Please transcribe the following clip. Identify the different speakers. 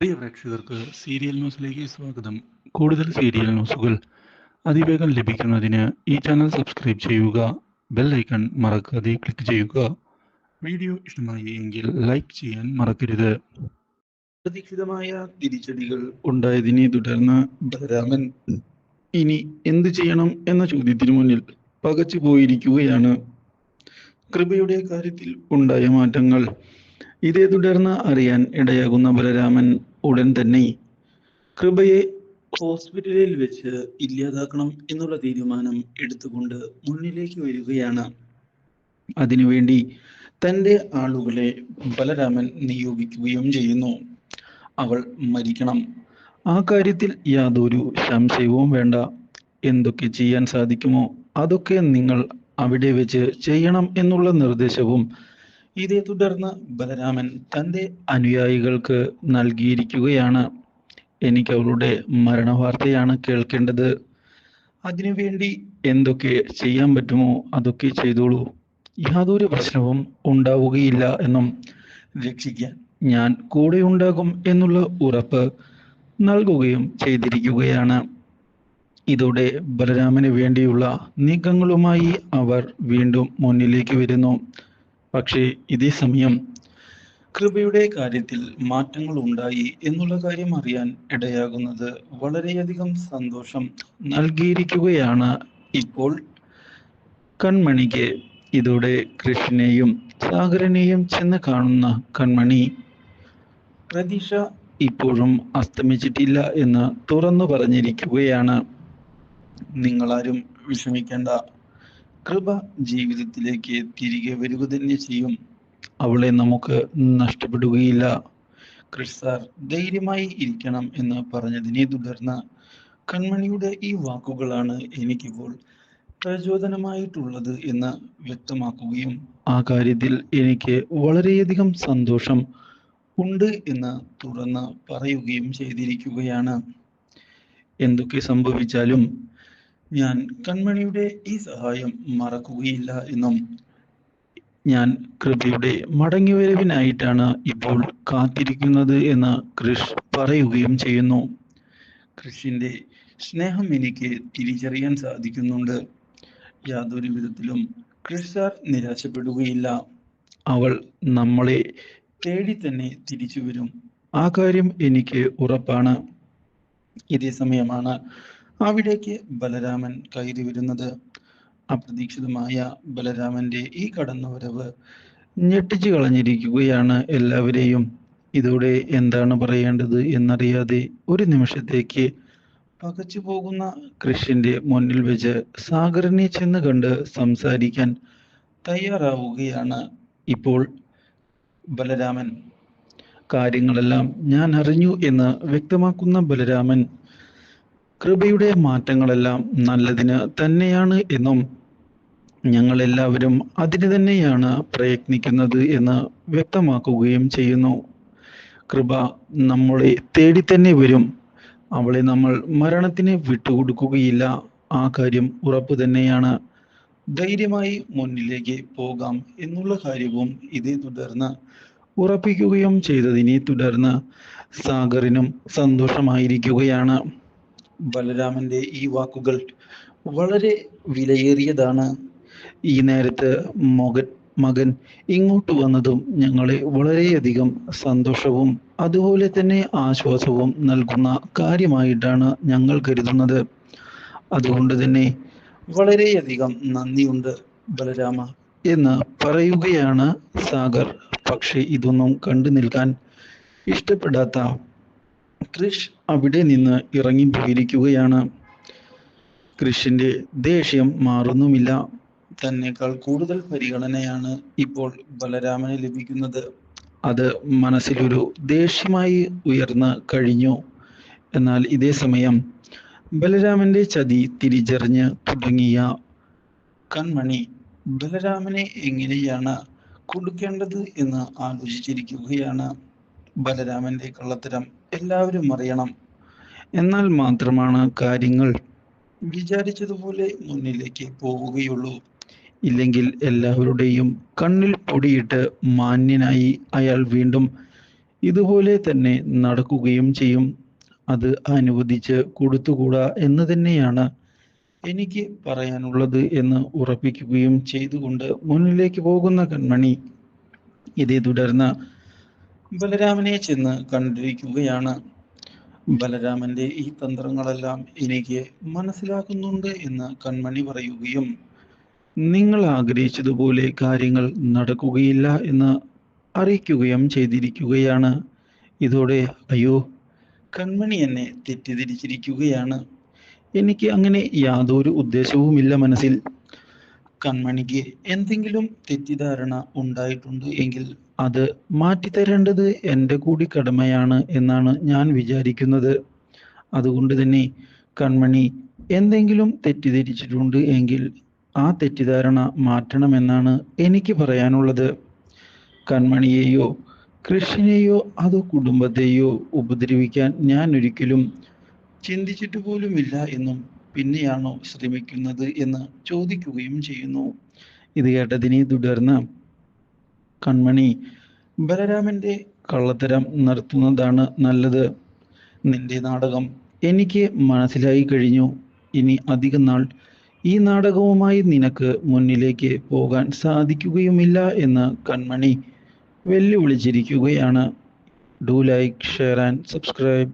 Speaker 1: പ്രിയ പ്രേക്ഷകർക്ക് സീരിയൽ ന്യൂസിലേക്ക് സ്വാഗതം. കൂടുതൽ സീരിയൽ ന്യൂസുകൾ അതിവേഗം ലഭിക്കുന്നതിന് ഈ ചാനൽ സബ്സ്ക്രൈബ് ചെയ്യുക. ബെൽ ഐക്കൺ മറക്കാതെ ക്ലിക്ക് ചെയ്യുക. വീഡിയോ ഇഷ്ടമായി എങ്കിൽ ലൈക്ക് ചെയ്യാൻ മറക്കരുത്. പ്രതീക്ഷിതമായ തിരിച്ചടികൾ ഉണ്ടായതിനെ തുടർന്ന് ബലരാമൻ ഇനി എന്തു ചെയ്യണം എന്ന ചോദ്യത്തിനു മുന്നിൽ പകച്ചു പോയിരിക്കുകയാണ്. കൃപയുടെ കാര്യത്തിൽ ഉണ്ടായ മാറ്റങ്ങൾ ഇതേ തുടർന്ന് അറിയാൻ ഇടയാകുന്ന ബലരാമൻ ഉടൻ തന്നെ കൃപയെ ഹോസ്പിറ്റലിൽ വെച്ച് ഇല്ലാതാക്കണം എന്നുള്ള തീരുമാനം എടുത്തുകൊണ്ട് മുന്നിലേക്ക് വരികയാണ്. അതിനുവേണ്ടി തൻ്റെ ആളുകളെ ബലരാമൻ നിയോഗിക്കുകയും ചെയ്യുന്നു. അവൾ മരിക്കണം, ആ കാര്യത്തിൽ യാതൊരു സംശയവും വേണ്ട. എന്തൊക്കെ ചെയ്യാൻ സാധിക്കുമോ അതൊക്കെ നിങ്ങൾ അവിടെ വെച്ച് ചെയ്യണം എന്നുള്ള നിർദ്ദേശവും ഇതേ തുടർന്ന് ബലരാമൻ തൻ്റെ അനുയായികൾക്ക് നൽകിയിരിക്കുകയാണ്. എനിക്ക് അവളുടെ മരണവാർത്തയാണ് കേൾക്കേണ്ടത്. അതിനുവേണ്ടി എന്തൊക്കെ ചെയ്യാൻ പറ്റുമോ അതൊക്കെ ചെയ്തോളൂ. യാതൊരു പ്രശ്നവും ഉണ്ടാവുകയില്ല എന്നും രക്ഷിക്കാൻ ഞാൻ കൂടെ ഉണ്ടാകും എന്നുള്ള ഉറപ്പ് നൽകുകയും ചെയ്തിരിക്കുകയാണ്. ഇതോടെ ബലരാമന് വേണ്ടിയുള്ള നീക്കങ്ങളുമായി അവർ വീണ്ടും മുന്നിലേക്ക് വരുന്നു. പക്ഷേ ഇതേ സമയം കൃപയുടെ കാര്യത്തിൽ മാറ്റങ്ങൾ ഉണ്ടായി എന്നുള്ള കാര്യം അറിയാൻ ഇടയാകുന്നത് വളരെയധികം സന്തോഷം നൽകിയിരിക്കുകയാണ് ഇപ്പോൾ കൺമണിക്ക്. ഇതോടെ കൃഷ്ണനെയും സാഗരനെയും ചെന്ന് കാണുന്ന കൺമണി പ്രതീക്ഷ ഇപ്പോഴും അസ്തമിച്ചിട്ടില്ല എന്ന് തുറന്നു പറഞ്ഞിരിക്കുകയാണ്. നിങ്ങളാരും വിഷമിക്കേണ്ട, കൃപ ജീവിതത്തിലേക്ക് തിരികെ വരിക തന്നെ ചെയ്യും. അവളെ നമുക്ക് നഷ്ടപ്പെടുകയില്ല. ക്രിസ് സാർ ധൈര്യമായി ഇരിക്കണം എന്ന് പറഞ്ഞതിനെ തുടർന്ന് കൺമണിയുടെ ഈ വാക്കുകളാണ് എനിക്കിപ്പോൾ പ്രചോദനമായിട്ടുള്ളത് എന്ന് വ്യക്തമാക്കുകയും ആ കാര്യത്തിൽ എനിക്ക് വളരെയധികം സന്തോഷം ഉണ്ട് എന്ന് തുറന്ന് പറയുകയും ചെയ്തിരിക്കുകയാണ്. എന്തൊക്കെ സംഭവിച്ചാലും ഞാൻ കൺമണിയുടെ ഈ സഹായം മറക്കുകയില്ല എന്നും ഞാൻ കൃപയുടെ മടങ്ങിവരവിനായിട്ടാണ് ഇപ്പോൾ കാത്തിരിക്കുന്നത് എന്ന് ക്രിഷ് പറയുകയും ചെയ്യുന്നു. ക്രിഷിന്റെ സ്നേഹം എനിക്ക് തിരിച്ചറിയാൻ സാധിക്കുന്നുണ്ട്. യാതൊരു വിധത്തിലും ക്രിഷ് സാർ നിരാശപ്പെടുകയില്ല. അവൾ നമ്മളെ തേടി തന്നെ തിരിച്ചു വരും, ആ കാര്യം എനിക്ക് ഉറപ്പാണ്. ഇതേ സമയമാണ് അവിടേക്ക് ബലരാമൻ കയറി വരുന്നത്. അപ്രതീക്ഷിതമായ ബലരാമന്റെ ഈ കടന്നുവരവ് ഞെട്ടിച്ചു കളഞ്ഞിരിക്കുകയാണ് എല്ലാവരെയും. ഇതോടെ എന്താണ് പറയേണ്ടത് എന്നറിയാതെ ഒരു നിമിഷത്തേക്ക് പകച്ചു പോകുന്ന കൃഷിന്റെ മുന്നിൽ വെച്ച് സാഗരനെ ചെന്ന് കണ്ട് സംസാരിക്കാൻ തയ്യാറാവുകയാണ് ഇപ്പോൾ ബലരാമൻ. കാര്യങ്ങളെല്ലാം ഞാൻ അറിഞ്ഞു എന്ന് വ്യക്തമാക്കുന്ന ബലരാമൻ കൃപയുടെ മാറ്റങ്ങളെല്ലാം നല്ലതിന് തന്നെയാണ് എന്നും ഞങ്ങൾ എല്ലാവരും അതിന് തന്നെയാണ് പ്രയത്നിക്കുന്നത് എന്ന് വ്യക്തമാക്കുകയും ചെയ്യുന്നു. കൃപ നമ്മളെ തേടി തന്നെ വരും. അവളെ നമ്മൾ മരണത്തിന് വിട്ടുകൊടുക്കുകയില്ല, ആ കാര്യം ഉറപ്പ് തന്നെയാണ്. ധൈര്യമായി മുന്നിലേക്ക് പോകാം എന്നുള്ള കാര്യവും ഇതേ തുടർന്ന് ഉറപ്പിക്കുകയും ചെയ്തതിനെ തുടർന്ന് സാഗറിനും സന്തോഷമായിരിക്കുകയാണ്. ബലരാമന്റെ ഈ വാക്കുകൾ വളരെ വിലയേറിയതാണ്. ഈ നേരത്ത് മകൻ ഇങ്ങോട്ട് വന്നതും ഞങ്ങളെ വളരെയധികം സന്തോഷവും അതുപോലെ തന്നെ ആശ്വാസവും നൽകുന്ന കാര്യമായിട്ടാണ് ഞങ്ങൾ കരുതുന്നത്. അതുകൊണ്ട് തന്നെ വളരെയധികം നന്ദിയുണ്ട് ബലരാമ എന്ന് പറയുകയാണ് സാഗർ. പക്ഷെ ഇതൊന്നും കണ്ടു നിൽക്കാൻ ഇഷ്ടപ്പെടാത്ത ക്രിഷ് അവിടെ നിന്ന് ഇറങ്ങിപ്പോയിരിക്കുകയാണ്. ക്രിഷിന്റെ ദേഷ്യം മാറുന്നുമില്ല. തന്നെക്കാൾ കൂടുതൽ പരിഗണനയാണ് ഇപ്പോൾ ബലരാമന് ലഭിക്കുന്നത്. അത് മനസ്സിലൊരു ദേഷ്യമായി ഉയർന്നു കഴിഞ്ഞു. എന്നാൽ ഇതേ സമയം ബലരാമന്റെ ചതി തിരിച്ചറിഞ്ഞ് തുടങ്ങിയ കൺമണി ബലരാമനെ എങ്ങനെയാണ് കൊടുക്കേണ്ടത് എന്ന് ആലോചിച്ചിരിക്കുകയാണ്. ബലരാമന്റെ കള്ളത്തരം എല്ലാവരും അറിയണം, എന്നാൽ മാത്രമാണ് കാര്യങ്ങൾ വിചാരിച്ചതുപോലെ മുന്നിലേക്ക് പോവുകയുള്ളൂ. ഇല്ലെങ്കിൽ എല്ലാവരുടെയും കണ്ണിൽ പൊടിയിട്ട് മാന്യനായി അയാൾ വീണ്ടും
Speaker 2: ഇതുപോലെ തന്നെ നടക്കുകയും ചെയ്യും. അത് അനുവദിച്ച് കൊടുത്തുകൂടാ എന്ന് തന്നെയാണ് എനിക്ക് പറയാനുള്ളത് എന്ന് ഉറപ്പിക്കുകയും ചെയ്തുകൊണ്ട് മുന്നിലേക്ക് പോകുന്ന കൺമണി ഇതേ തുടർന്ന് ബലരാമനെ ചെന്ന് കണ്ടിരിക്കുകയാണ്. ബലരാമന്റെ ഈ തന്ത്രങ്ങളെല്ലാം എനിക്ക് മനസ്സിലാക്കുന്നുണ്ട് എന്ന് കൺമണി പറയുകയും നിങ്ങൾ ആഗ്രഹിച്ചതുപോലെ കാര്യങ്ങൾ നടക്കുകയില്ല എന്ന് അറിയിക്കുകയും ചെയ്തിരിക്കുകയാണ്. ഇതോടെ അയ്യോ, കൺമണി എന്നെ തെറ്റിദ്ധരിച്ചിരിക്കുകയാണ്. എനിക്ക് അങ്ങനെ യാതൊരു ഉദ്ദേശവുമില്ല മനസ്സിൽ. കൺമണിക്ക് എന്തെങ്കിലും തെറ്റിദ്ധാരണ ഉണ്ടായിട്ടുണ്ട് എങ്കിൽ അത് മാറ്റിത്തരേണ്ടത് എൻ്റെ കൂടി കടമയാണ് എന്നാണ് ഞാൻ വിചാരിക്കുന്നത്. അതുകൊണ്ട് തന്നെ കൺമണി എന്തെങ്കിലും തെറ്റിദ്ധരിച്ചിട്ടുണ്ട് എങ്കിൽ ആ തെറ്റിദ്ധാരണ മാറ്റണമെന്നാണ് എനിക്ക് പറയാനുള്ളത്. കൺമണിയെയോ കൃഷ്ണനെയോ അതോ കുടുംബത്തെയോ ഉപദ്രവിക്കാൻ ഞാൻ ഒരിക്കലും ചിന്തിച്ചിട്ട് പോലുമില്ല എന്നും പിന്നെയാണോ ശ്രമിക്കുന്നത് എന്ന് ചോദിക്കുകയും ചെയ്യുന്നു. ഇത് കേട്ടതിനെ തുടർന്ന് കൺമണി ബലരാമന്റെ കള്ളത്തരം നിർത്തുന്നതാണ് നല്ലത്. നിന്റെ നാടകം എനിക്ക് മനസ്സിലായി കഴിഞ്ഞു. ഇനി അധികം നാൾ ഈ നാടകവുമായി നിനക്ക് മുന്നിലേക്ക് പോകാൻ സാധിക്കുകയുമില്ല എന്ന് കൺമണി വെല്ലുവിളിച്ചിരിക്കുകയാണ്. Do like, share and subscribe.